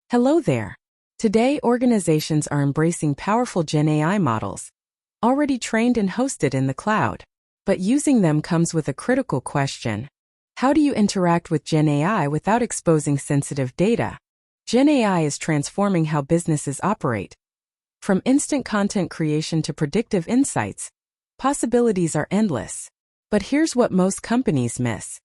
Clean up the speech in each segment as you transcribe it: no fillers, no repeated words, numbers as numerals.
Hello there. Today, organizations are embracing powerful GenAI models, already trained and hosted in the cloud. But using them comes with a critical question. How do you interact with GenAI without exposing sensitive data? GenAI is transforming how businesses operate. From instant content creation to predictive insights, possibilities are endless. But here's what most companies miss.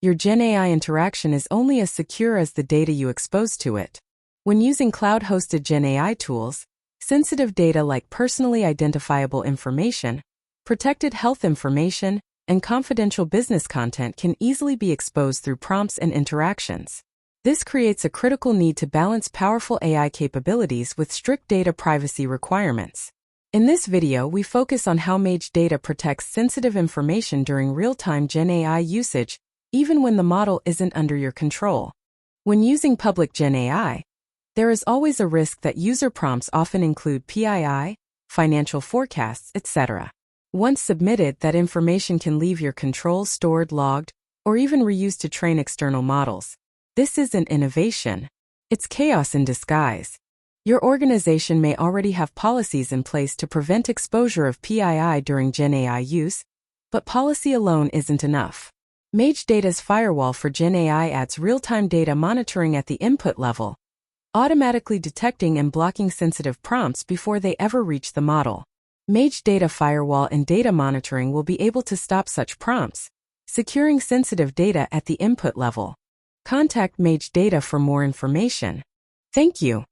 Your GenAI interaction is only as secure as the data you expose to it. When using cloud-hosted GenAI tools, sensitive data like personally identifiable information, protected health information, and confidential business content can easily be exposed through prompts and interactions. This creates a critical need to balance powerful AI capabilities with strict data privacy requirements. In this video, we focus on how Mage data protects sensitive information during real-time GenAI usage, even when the model isn't under your control. When using public GenAI, there is always a risk that user prompts often include PII, financial forecasts, etc. Once submitted, that information can leave your control stored, logged, or even reused to train external models. This isn't innovation. It's chaos in disguise. Your organization may already have policies in place to prevent exposure of PII during GenAI use, but policy alone isn't enough. Mage Data's Firewall for GenAI adds real-time data monitoring at the input level, automatically detecting and blocking sensitive prompts before they ever reach the model. Mage Data Firewall and data monitoring will be able to stop such prompts, securing sensitive data at the input level. Contact Mage Data for more information. Thank you.